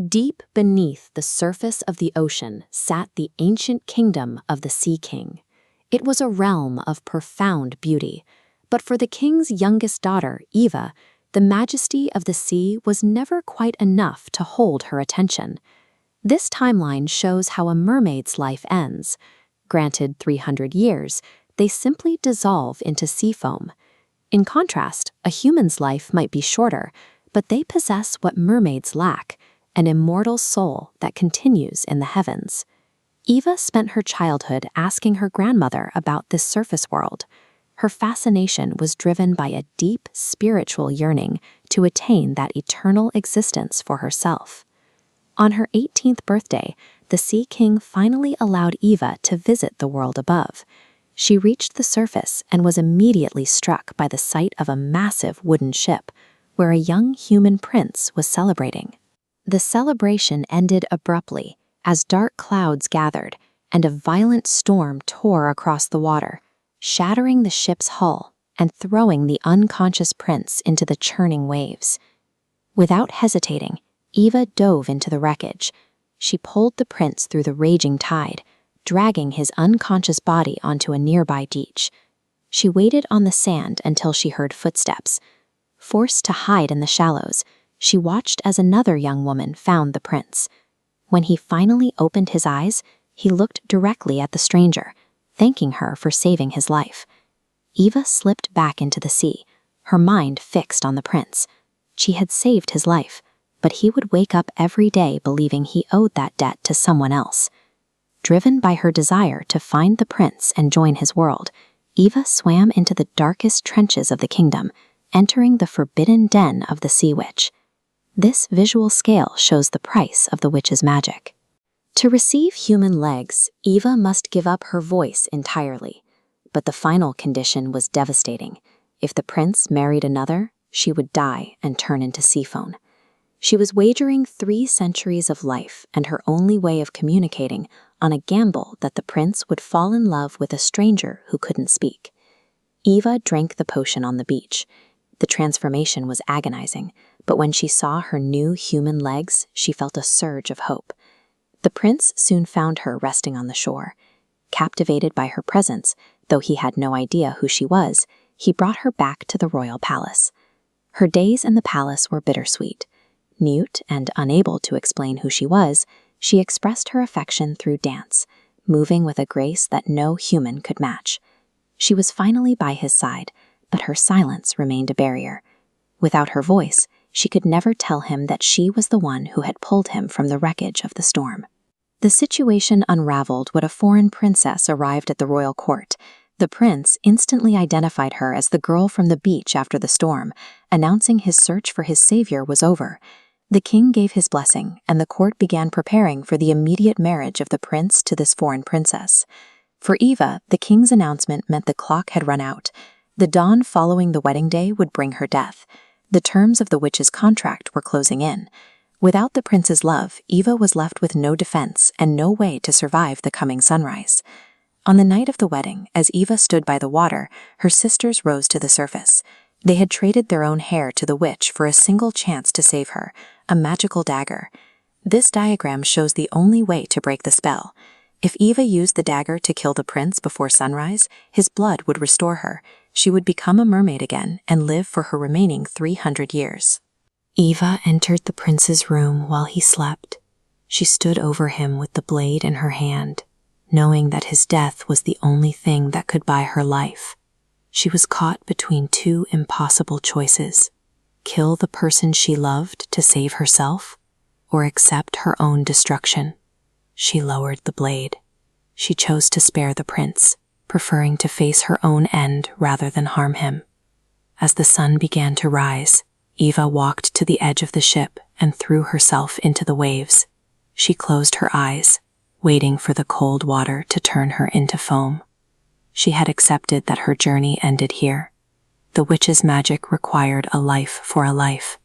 Deep beneath the surface of the ocean sat the ancient kingdom of the Sea King. It was a realm of profound beauty, but for the king's youngest daughter, Eva, the majesty of the sea was never quite enough to hold her attention. This timeline shows how a mermaid's life ends. Granted 300 years, they simply dissolve into sea foam. In contrast, a human's life might be shorter, but they possess what mermaids lack, an immortal soul that continues in the heavens. Eva spent her childhood asking her grandmother about this surface world. Her fascination was driven by a deep spiritual yearning to attain that eternal existence for herself. On her 18th birthday, the Sea King finally allowed Eva to visit the world above. She reached the surface and was immediately struck by the sight of a massive wooden ship, where a young human prince was celebrating. The celebration ended abruptly as dark clouds gathered and a violent storm tore across the water, shattering the ship's hull and throwing the unconscious prince into the churning waves. Without hesitating, Eva dove into the wreckage. She pulled the prince through the raging tide, dragging his unconscious body onto a nearby beach. She waited on the sand until she heard footsteps. Forced to hide in the shallows, she watched as another young woman found the prince. When he finally opened his eyes, he looked directly at the stranger, thanking her for saving his life. Eva slipped back into the sea, her mind fixed on the prince. She had saved his life, but he would wake up every day believing he owed that debt to someone else. Driven by her desire to find the prince and join his world, Eva swam into the darkest trenches of the kingdom, entering the forbidden den of the sea witch. This visual scale shows the price of the witch's magic. To receive human legs, Eva must give up her voice entirely. But the final condition was devastating. If the prince married another, she would die and turn into sea foam. She was wagering 3 centuries of life and her only way of communicating on a gamble that the prince would fall in love with a stranger who couldn't speak. Eva drank the potion on the beach. The transformation was agonizing, but when she saw her new human legs, she felt a surge of hope. The prince soon found her resting on the shore. Captivated by her presence, though he had no idea who she was, he brought her back to the royal palace. Her days in the palace were bittersweet. Mute and unable to explain who she was, she expressed her affection through dance, moving with a grace that no human could match. She was finally by his side, but her silence remained a barrier. Without her voice, she could never tell him that she was the one who had pulled him from the wreckage of the storm. The situation unraveled when a foreign princess arrived at the royal court. The prince instantly identified her as the girl from the beach after the storm, announcing his search for his savior was over. The king gave his blessing, and the court began preparing for the immediate marriage of the prince to this foreign princess. For Eva, the king's announcement meant the clock had run out. The dawn following the wedding day would bring her death. The terms of the witch's contract were closing in. Without the prince's love, Eva was left with no defense and no way to survive the coming sunrise. On the night of the wedding, as Eva stood by the water, her sisters rose to the surface. They had traded their own hair to the witch for a single chance to save her, a magical dagger. This diagram shows the only way to break the spell. If Eva used the dagger to kill the prince before sunrise, his blood would restore her. She would become a mermaid again and live for her remaining 300 years. Eva entered the prince's room while he slept. She stood over him with the blade in her hand, knowing that his death was the only thing that could buy her life. She was caught between 2 impossible choices: kill the person she loved to save herself, or accept her own destruction. She lowered the blade. She chose to spare the prince, preferring to face her own end rather than harm him. As the sun began to rise, Eva walked to the edge of the ship and threw herself into the waves. She closed her eyes, waiting for the cold water to turn her into foam. She had accepted that her journey ended here. The witch's magic required a life for a life.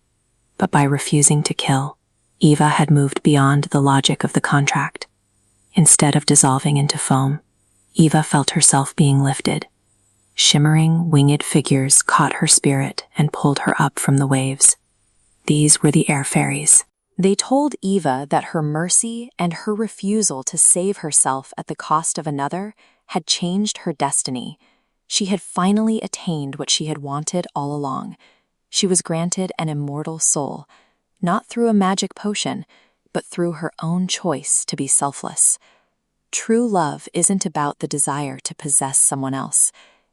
But by refusing to kill, Eva had moved beyond the logic of the contract. Instead of dissolving into foam, Eva felt herself being lifted. Shimmering, winged figures caught her spirit and pulled her up from the waves. These were the air fairies. They told Eva that her mercy and her refusal to save herself at the cost of another had changed her destiny. She had finally attained what she had wanted all along. She was granted an immortal soul, not through a magic potion, but through her own choice to be selfless. True love isn't about the desire to possess someone else.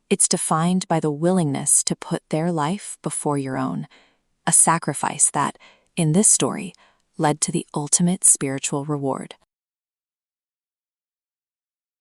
It's defined by the willingness to put their life before your own, a sacrifice that, in this story, led to the ultimate spiritual reward.